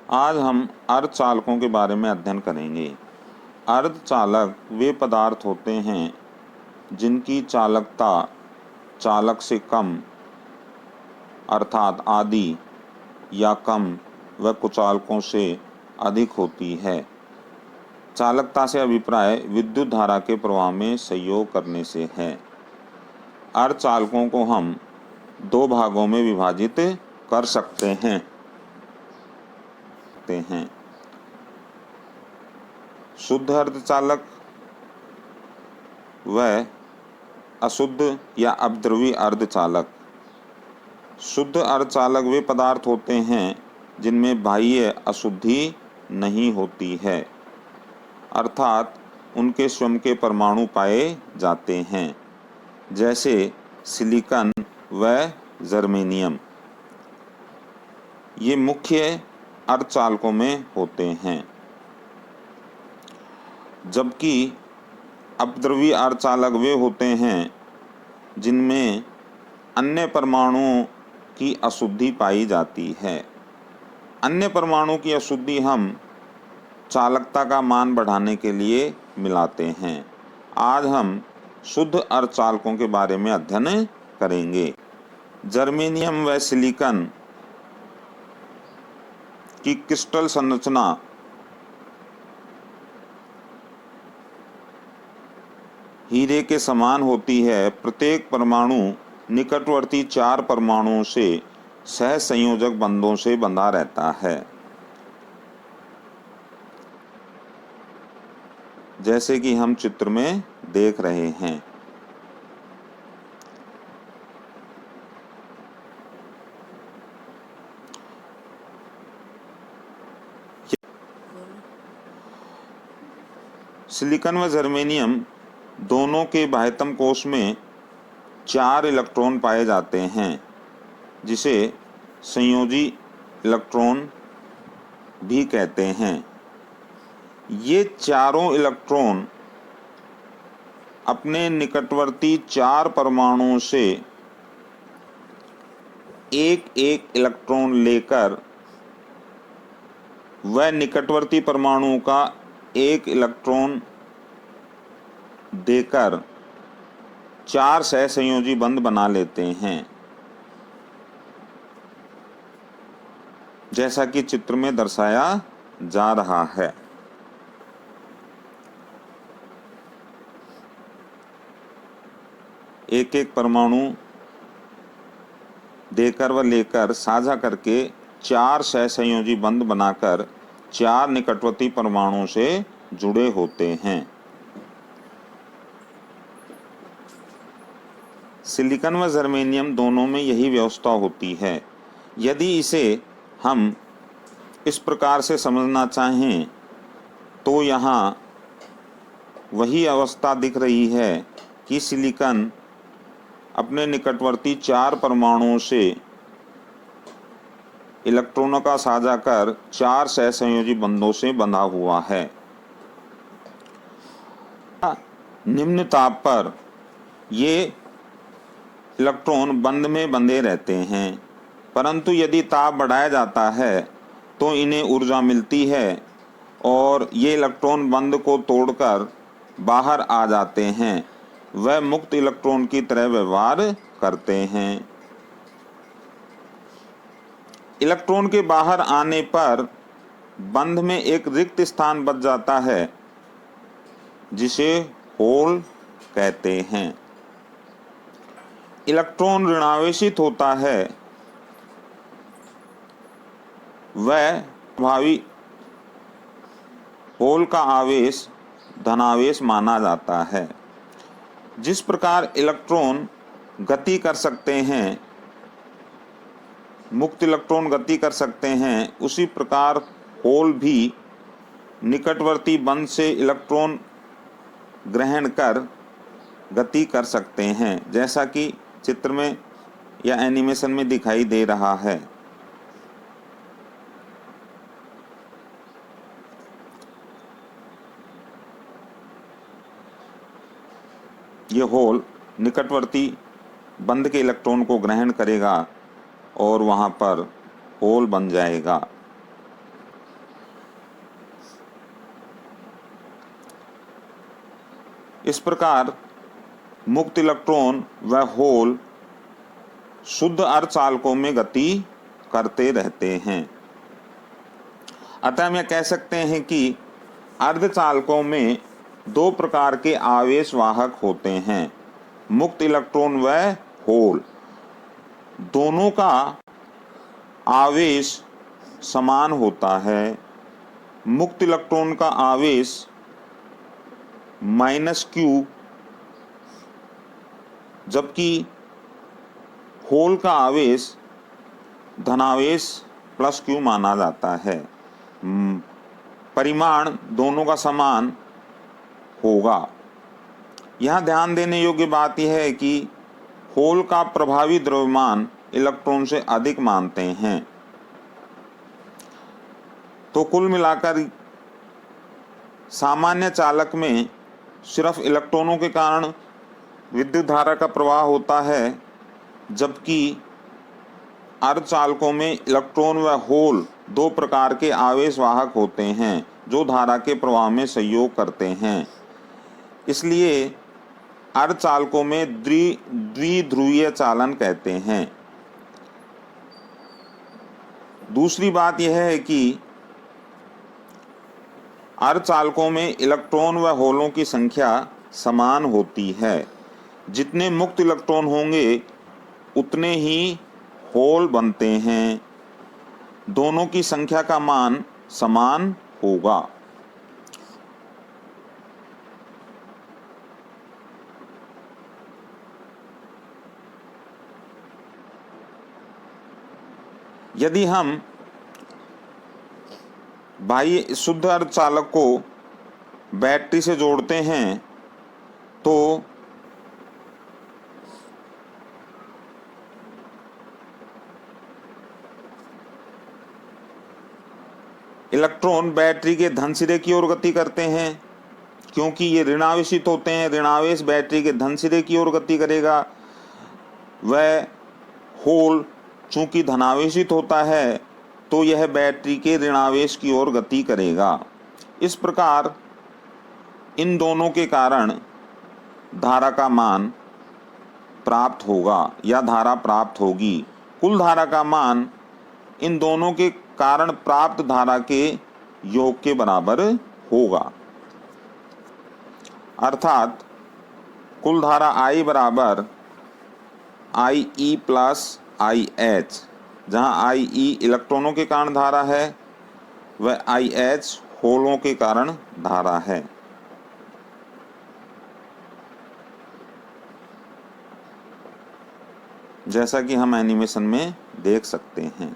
आज हम अर्धचालकों के बारे में अध्ययन करेंगे। अर्धचालक वे पदार्थ होते हैं जिनकी चालकता चालक से कम अर्थात आधी या कम व कुचालकों से अधिक होती है। चालकता से अभिप्राय विद्युत धारा के प्रवाह में सहयोग करने से है। अर्धचालकों को हम दो भागों में विभाजित कर सकते हैं। शुद्ध अर्धचालक व अशुद्ध या अपद्रवी अर्धचालक। शुद्ध अर्धचालक वे पदार्थ होते हैं जिनमें बाह्य अशुद्धि नहीं होती है, अर्थात उनके स्वयं के परमाणु पाए जाते हैं, जैसे सिलिकॉन व जर्मेनियम। ये मुख्य अर्धचालकों में होते हैं। जबकि अपद्रवी अर्धचालक वे होते हैं जिनमें अन्य परमाणुओं की अशुद्धि पाई जाती है। अन्य परमाणु की अशुद्धि हम चालकता का मान बढ़ाने के लिए मिलाते हैं। आज हम शुद्ध अर्धचालकों के बारे में अध्ययन करेंगे। जर्मेनियम व सिलिकॉन की क्रिस्टल संरचना हीरे के समान होती है। प्रत्येक परमाणु निकटवर्ती 4 परमाणुओं से सहसंयोजक बंधों से बंधा रहता है, जैसे कि हम चित्र में देख रहे हैं। सिलिकॉन व जर्मेनियम दोनों के बाह्यतम कोश में 4 इलेक्ट्रॉन पाए जाते हैं, जिसे संयोजी इलेक्ट्रॉन भी कहते हैं। ये चारों इलेक्ट्रॉन अपने निकटवर्ती 4 परमाणुओं से एक एक इलेक्ट्रॉन लेकर व निकटवर्ती परमाणुओं का एक इलेक्ट्रॉन देकर 4 सहसंयोजी बंध बना लेते हैं, जैसा कि चित्र में दर्शाया जा रहा है। एक एक परमाणु देकर व लेकर साझा करके 4 सहसंयोजी बंध बनाकर 4 निकटवर्ती परमाणुओं से जुड़े होते हैं। सिलिकॉन व जर्मेनियम दोनों में यही व्यवस्था होती है। यदि इसे हम इस प्रकार से समझना चाहें तो यहाँ वही अवस्था दिख रही है कि सिलिकॉन अपने निकटवर्ती 4 परमाणुओं से इलेक्ट्रॉनों का साझा कर 4 सहसंयोजी बंधों से बंधा हुआ है। निम्न ताप पर ये इलेक्ट्रॉन बंध में बंधे रहते हैं, परंतु यदि ताप बढ़ाया जाता है तो इन्हें ऊर्जा मिलती है और ये इलेक्ट्रॉन बंध को तोड़कर बाहर आ जाते हैं। वह मुक्त इलेक्ट्रॉन की तरह व्यवहार करते हैं। इलेक्ट्रॉन के बाहर आने पर बंध में एक रिक्त स्थान बच जाता है, जिसे होल कहते हैं। इलेक्ट्रॉन ऋणावेशित होता है, वह प्रभावी होल का आवेश धनावेश माना जाता है। जिस प्रकार इलेक्ट्रॉन गति कर सकते हैं, मुक्त इलेक्ट्रॉन गति कर सकते हैं, उसी प्रकार होल भी निकटवर्ती बंध से इलेक्ट्रॉन ग्रहण कर गति कर सकते हैं, जैसा कि चित्र में या एनिमेशन में दिखाई दे रहा है। ये होल निकटवर्ती बंध के इलेक्ट्रॉन को ग्रहण करेगा और वहाँ पर होल बन जाएगा। इस प्रकार मुक्त इलेक्ट्रॉन व होल शुद्ध अर्धचालकों में गति करते रहते हैं। अतः हम यह कह सकते हैं कि अर्धचालकों में दो प्रकार के आवेश वाहक होते हैं, मुक्त इलेक्ट्रॉन व होल। दोनों का आवेश समान होता है। मुक्त इलेक्ट्रॉन का आवेश -q, जबकि होल का आवेश धनावेश +q माना जाता है। परिमाण दोनों का समान होगा। यहाँ ध्यान देने योग्य बात यह है कि होल का प्रभावी द्रव्यमान इलेक्ट्रॉन से अधिक मानते हैं। तो कुल मिलाकर सामान्य चालक में सिर्फ इलेक्ट्रॉनों के कारण विद्युत धारा का प्रवाह होता है, जबकि अर्धचालकों में इलेक्ट्रॉन व होल दो प्रकार के आवेश वाहक होते हैं जो धारा के प्रवाह में सहयोग करते हैं। इसलिए अर्धचालकों में द्विध्रुवीय चालन कहते हैं। दूसरी बात यह है कि अर्धचालकों में इलेक्ट्रॉन व होलों की संख्या समान होती है। जितने मुक्त इलेक्ट्रॉन होंगे उतने ही होल बनते हैं। दोनों की संख्या का मान समान होगा। यदि हम बाह्य शुद्ध अर्धचालक को बैटरी से जोड़ते हैं तो इलेक्ट्रॉन बैटरी के धन सिरे की ओर गति करते हैं। क्योंकि ये ऋणावेशित होते हैं, ऋणावेश बैटरी के धन सिरे की ओर गति करेगा। वह होल चूंकि धनावेशित होता है तो यह बैटरी के ऋणावेश की ओर गति करेगा। इस प्रकार इन दोनों के कारण धारा का मान प्राप्त होगा या धारा प्राप्त होगी। कुल धारा का मान इन दोनों के कारण प्राप्त धारा के योग के बराबर होगा। अर्थात कुल धारा I बराबर IE प्लस IH, जहाँ IE इलेक्ट्रॉनों के कारण धारा है वह IH होलों के कारण धारा है। जैसा कि हम एनिमेशन में देख सकते हैं।